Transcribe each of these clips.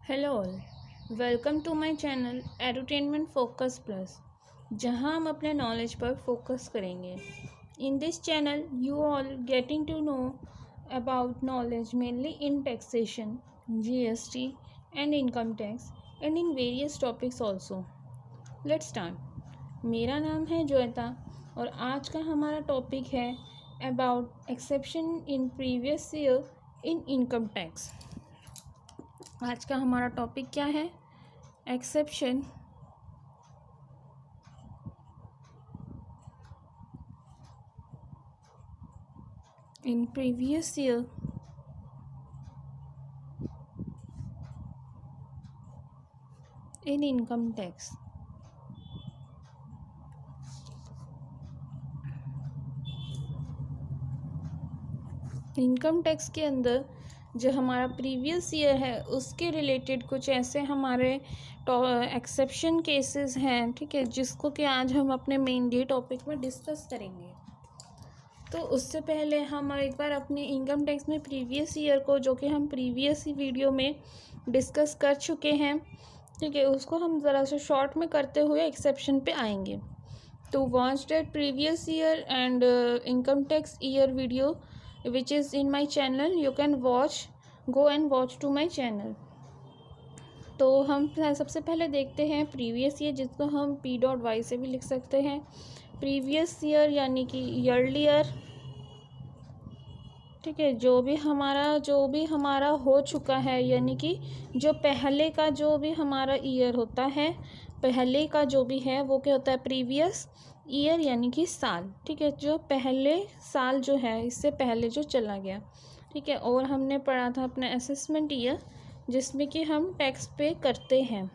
Hello all, welcome to my channel edutainment focus plus, जहां हम अपने नॉलेज पर फोकस करेंगे। In this channel you all getting to know about knowledge mainly in taxation, GST and income tax and in various topics also. Let's start. मेरा नाम है जोयता और आज का हमारा टॉपिक है about exception in previous year in income tax. आज का हमारा टॉपिक क्या है? Exception in previous year in income tax. Income tax के अंदर जो हमारा प्रीवियस ईयर है उसके रिलेटेड कुछ ऐसे हमारे एक्सेप्शन केसेस हैं, ठीक है, जिसको कि आज हम अपने मेन डे टॉपिक में डिस्कस करेंगे। तो उससे पहले हम एक बार अपने इनकम टैक्स में प्रीवियस ईयर को, जो कि हम प्रीवियस ही वीडियो में डिस्कस कर चुके हैं, ठीक है, उसको हम ज़रा सा शॉर्ट में करते हुए एक्सेप्शन पे आएंगे। तो watch that previous year and income tax year video which is in my channel. You can go and watch to my channel. तो हम सबसे पहले देखते हैं प्रीवियस ईयर, जिसको हम P.Y से भी लिख सकते हैं। प्रीवियस ईयर यानी कि ईयरली ईयर, ठीक है, जो भी हमारा हो चुका है, यानी कि जो पहले का जो भी हमारा ईयर होता है, पहले का जो भी है वो क्या होता है? प्रीवियस ईयर यानी कि साल, ठीक है, जो पहले साल जो है इससे पहले जो चला गया, ठीक है। और हमने पढ़ा था अपना असेसमेंट ईयर, जिसमें कि हम टैक्स पे करते हैं,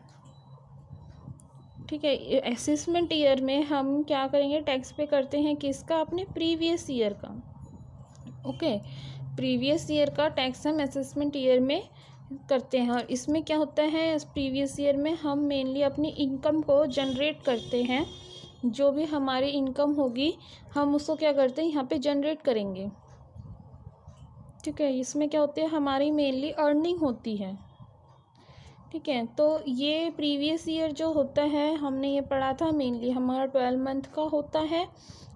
ठीक है। असेसमेंट ईयर में हम क्या करेंगे? टैक्स पे करते हैं किसका? अपने प्रीवियस ईयर का। ओके, प्रीवियस ईयर का टैक्स हम असेसमेंट ईयर में करते हैं। और इसमें क्या होता है? प्रीवियस ईयर में हम मेनली अपनी इनकम को जनरेट करते हैं। जो भी हमारी इनकम होगी हम उसको क्या करते हैं? यहाँ पे जनरेट करेंगे, ठीक है। इसमें क्या होते हैं? हमारी मेनली अर्निंग होती है, ठीक है। तो ये प्रीवियस ईयर जो होता है, हमने ये पढ़ा था, मेनली हमारा 12 मंथ का होता है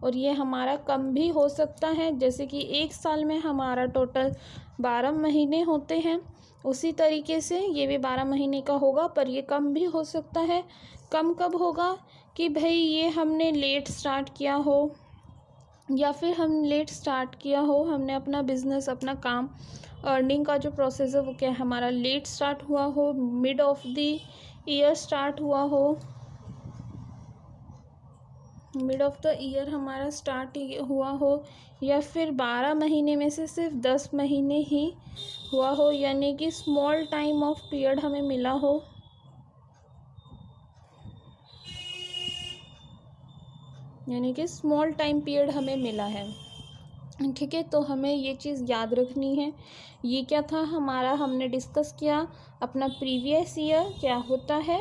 और ये हमारा कम भी हो सकता है। जैसे कि एक साल में हमारा टोटल 12 महीने होते हैं, उसी तरीके से ये भी 12 महीने का होगा, पर ये कम भी हो सकता है। कम कब होगा? कि भाई ये हमने लेट स्टार्ट किया हो, या फिर हमने अपना बिजनेस, अपना काम, अर्निंग का जो प्रोसेस है वो क्या है? हमारा लेट स्टार्ट हुआ हो, mid of the year start हुआ हो, मिड ऑफ द ईयर हमारा स्टार्ट हुआ हो, या फिर 12 महीने में से सिर्फ 10 महीने ही हुआ हो, यानी कि स्मॉल टाइम ऑफ पीरियड हमें मिला हो, यानी कि स्मॉल टाइम पीरियड हमें मिला है, ठीक है। तो हमें ये चीज़ याद रखनी है। ये क्या था हमारा? हमने डिस्कस किया अपना प्रीवियस ईयर क्या होता है,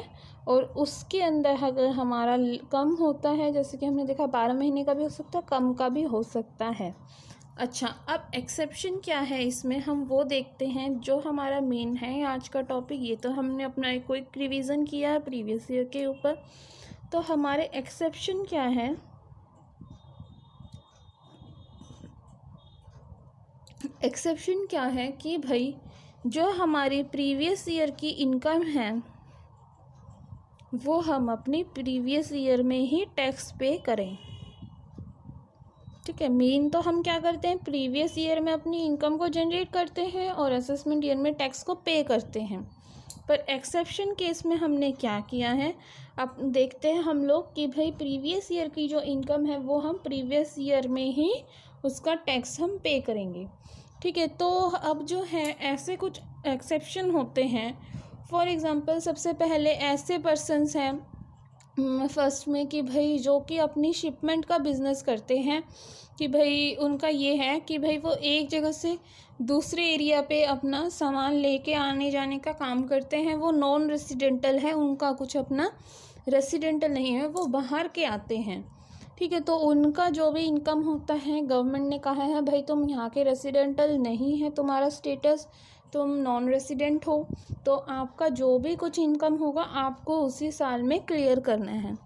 और उसके अंदर अगर हमारा कम होता है, जैसे कि हमने देखा 12 महीने का भी हो सकता है, कम का भी हो सकता है। अच्छा, अब एक्सेप्शन क्या है इसमें, हम वो देखते हैं जो हमारा मेन है आज का टॉपिक। ये तो हमने अपना एक क्विक रिवीजन किया है प्रीवियस ईयर के ऊपर। तो हमारे एक्सेप्शन क्या है? एक्सेप्शन क्या है कि भाई जो हमारी प्रीवियस ईयर की इनकम है वो हम अपनी प्रीवियस ईयर में ही टैक्स पे करें, ठीक है। मेन तो हम क्या करते हैं? प्रीवियस ईयर में अपनी इनकम को जनरेट करते हैं और असेसमेंट ईयर में टैक्स को पे करते हैं। पर एक्सेप्शन केस में हमने क्या किया है? अब देखते हैं हम लोग कि भाई प्रीवियस ईयर की जो इनकम है वो हम प्रीवियस ईयर में ही उसका टैक्स हम पे करेंगे, ठीक है। तो अब जो है ऐसे कुछ एक्सेप्शन होते हैं। फॉर एग्ज़ाम्पल, सबसे पहले ऐसे पर्सन्स हैं फर्स्ट में कि भाई जो कि अपनी शिपमेंट का बिज़नेस करते हैं, कि भाई उनका ये है कि भाई वो एक जगह से दूसरे एरिया पे अपना सामान लेके आने जाने का काम करते हैं। वो नॉन रेसिडेंटल है, उनका कुछ अपना रेसिडेंटल नहीं है, वो बाहर के आते हैं, ठीक है। तो उनका जो भी इनकम होता है, गवर्नमेंट ने कहा है भाई तुम यहाँ के रेसिडेंटल नहीं है, तुम्हारा स्टेटस, तुम नॉन रेसिडेंट हो तो आपका जो भी कुछ इनकम होगा आपको उसी साल में क्लियर करना है।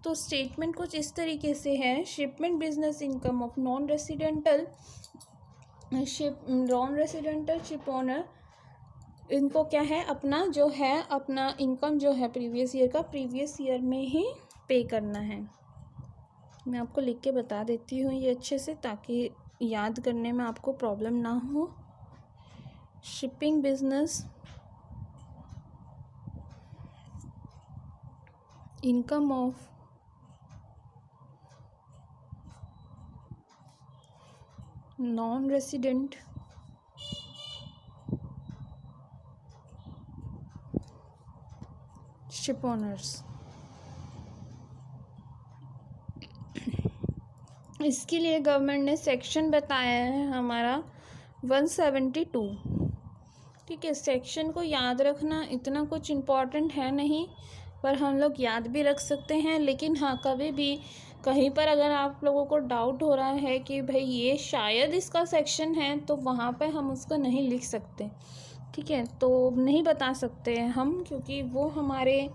तो स्टेटमेंट कुछ इस तरीके से है, shipment business income of non residential ship owner, इनको क्या है, अपना जो है अपना इनकम जो है प्रीवियस ईयर का प्रीवियस ईयर में ही पे करना है। मैं आपको लिख के बता देती हूँ ये अच्छे से, ताकि याद करने में आपको प्रॉब्लम ना हो। Shipping business income of non resident ship owners, इसके लिए गवर्नमेंट ने सेक्शन बताया है हमारा 172। ठीक है, सेक्शन को याद रखना इतना कुछ इम्पोर्टेंट है नहीं, पर हम लोग याद भी रख सकते हैं। लेकिन हाँ, कभी भी कहीं पर अगर आप लोगों को डाउट हो रहा है कि भाई ये शायद इसका सेक्शन है, तो वहाँ पे हम उसको नहीं लिख सकते। ठीक है, तो नहीं बता सकते हैं हम, क्योंकि वो हमारे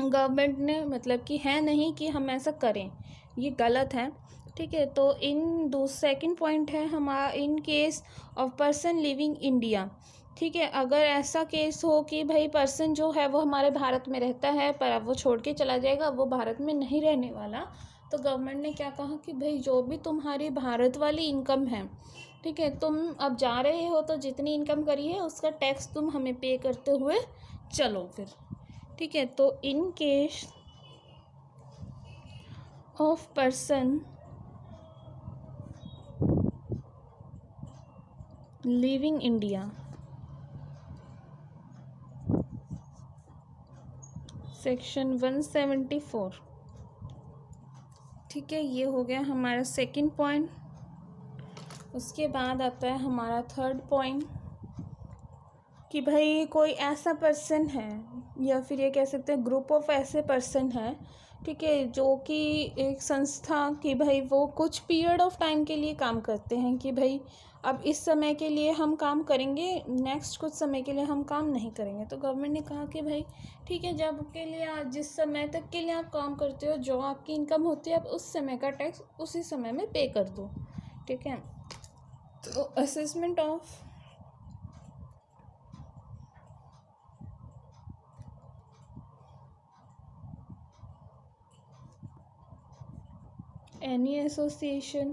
गवर्नमेंट ने मतलब कि है नहीं कि हम ऐसा करें, ये गलत है। ठीक है, तो सेकंड पॉइंट है हमारा, in case of person living India. ठीक है, अगर ऐसा केस हो कि भाई पर्सन जो है वो हमारे भारत में रहता है पर अब वो छोड़ के चला जाएगा, वो भारत में नहीं रहने वाला, तो गवर्नमेंट ने क्या कहा कि भाई जो भी तुम्हारी भारत वाली इनकम है, ठीक है, तुम अब जा रहे हो तो जितनी इनकम करी है उसका टैक्स तुम हमें पे करते हुए चलो फिर। ठीक है, तो in case of person living India, section 174। ठीक है, ये हो गया हमारा सेकंड पॉइंट। उसके बाद आता है हमारा थर्ड पॉइंट कि भाई कोई ऐसा पर्सन है, या फिर ये कह सकते हैं ग्रुप ऑफ ऐसे पर्सन है, ठीक है, जो कि एक संस्था की भाई वो कुछ पीरियड ऑफ टाइम के लिए काम करते हैं कि भाई अब इस समय के लिए हम काम करेंगे, नेक्स्ट कुछ समय के लिए हम काम नहीं करेंगे। तो गवर्नमेंट ने कहा कि भाई ठीक है, जब के लिए आज जिस समय तक के लिए आप काम करते हो, जो आपकी इनकम होती है, आप उस समय का टैक्स उसी समय में पे कर दो। ठीक है, तो assessment of any association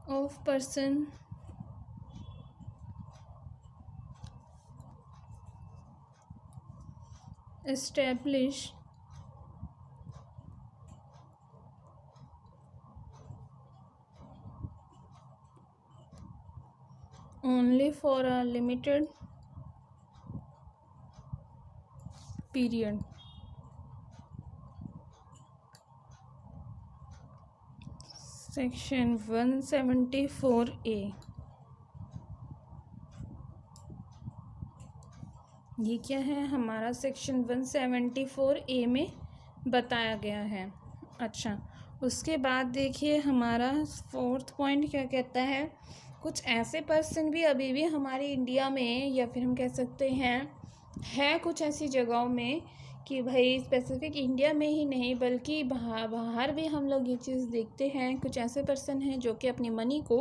of person established only for a limited period, section 174A। ये क्या है, हमारा सेक्शन 174A में बताया गया है। अच्छा, उसके बाद देखिए हमारा फोर्थ पॉइंट क्या कहता है, कुछ ऐसे पर्सन भी अभी भी हमारे इंडिया में, या फिर हम कह सकते हैं है कुछ ऐसी जगहों में कि भाई स्पेसिफिक इंडिया में ही नहीं बल्कि बाहर भी हम लोग ये चीज़ देखते हैं, कुछ ऐसे पर्सन हैं जो कि अपनी मनी को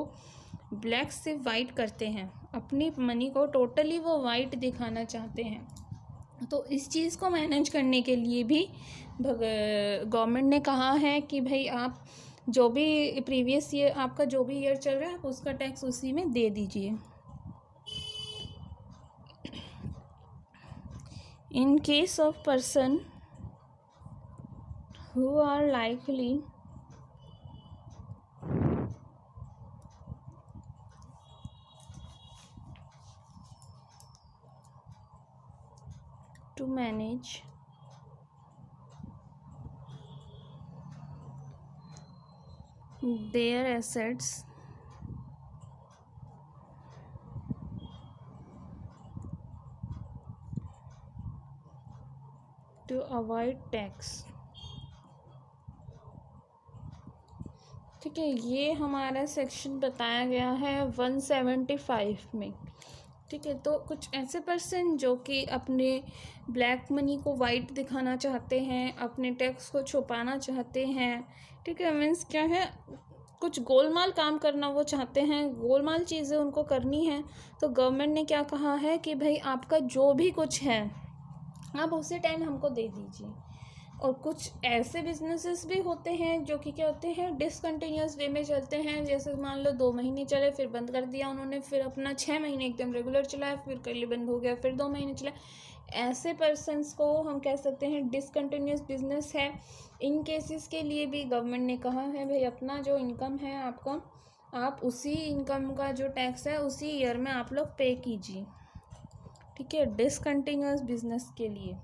ब्लैक से वाइट करते हैं, अपनी मनी को टोटली वो वाइट दिखाना चाहते हैं। तो इस चीज़ को मैनेज करने के लिए भी गवर्नमेंट ने कहा है कि भाई आप जो भी प्रीवियस ईयर आपका जो भी ईयर चल रहा है आप उसका टैक्स उसी में दे दीजिए। In case of person who are likely to manage their assets to avoid tax, ठीक है, ये हमारा सेक्शन बताया गया है 175 में। ठीक है, तो कुछ ऐसे पर्सन जो कि अपने ब्लैक मनी को वाइट दिखाना चाहते हैं, अपने टैक्स को छुपाना चाहते हैं। ठीक है, मीन्स क्या है, कुछ गोलमाल काम करना वो चाहते हैं, गोलमाल चीज़ें उनको करनी है। तो गवर्नमेंट ने क्या कहा है कि भाई आपका जो भी कुछ है आप उसी टाइम हमको दे दीजिए। और कुछ ऐसे बिजनेसेस भी होते हैं जो कि क्या होते हैं, डिसकंटिन्यूस वे में चलते हैं। जैसे मान लो 2 महीने चले, फिर बंद कर दिया उन्होंने, फिर अपना 6 महीने एकदम रेगुलर चलाया, फिर कल बंद हो गया, फिर 2 महीने चला। ऐसे पर्सनस को हम कह सकते हैं डिसकंटिन्यूस बिजनेस है। इन केसेस के लिए भी गवर्नमेंट ने कहा है भाई अपना जो इनकम है आपका, आप उसी इनकम का जो टैक्स है उसी ईयर में आप लोग पे कीजिए। ठीक है, डिसकंटिन्यूस बिजनेस के लिए।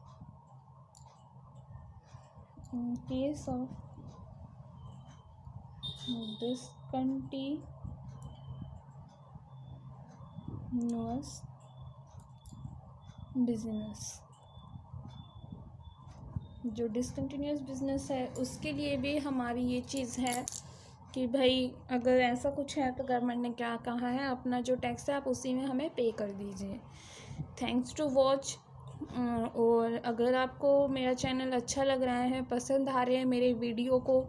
In case of discontinuous business, जो डिसकंटिन्यूस बिजनेस है उसके लिए भी हमारी ये चीज़ है कि भाई अगर ऐसा कुछ है तो गवर्नमेंट ने क्या कहा है, अपना जो टैक्स है आप उसी में हमें पे कर दीजिए। Thanks to watch. और अगर आपको मेरा चैनल अच्छा लग रहा है, पसंद आ रहे हैं मेरे वीडियो को,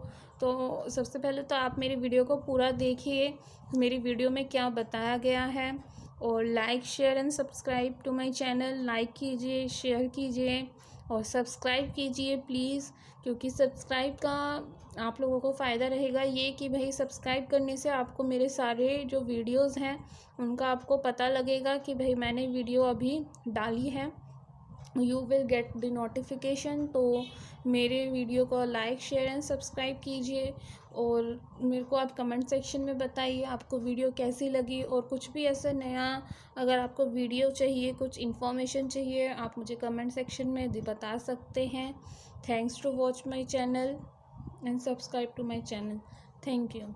तो सबसे पहले तो आप मेरी वीडियो को पूरा देखिए, मेरी वीडियो में क्या बताया गया है। और like share and subscribe to my channel, like कीजिए, शेयर कीजिए और सब्सक्राइब कीजिए प्लीज़, क्योंकि सब्सक्राइब का आप लोगों को फ़ायदा रहेगा ये कि भाई सब्सक्राइब करने से आपको मेरे सारे जो वीडियोज़ हैं उनका आपको पता लगेगा कि भाई मैंने वीडियो अभी डाली है, you will get the notification. तो मेरे वीडियो को लाइक शेयर एंड सब्सक्राइब कीजिए। और मेरे को आप कमेंट सेक्शन में बताइए आपको वीडियो कैसी लगी, और कुछ भी ऐसा नया अगर आपको वीडियो चाहिए, कुछ इन्फॉर्मेशन चाहिए, आप मुझे कमेंट सेक्शन में बता सकते हैं। Thanks to watch my channel and subscribe to my channel. Thank you.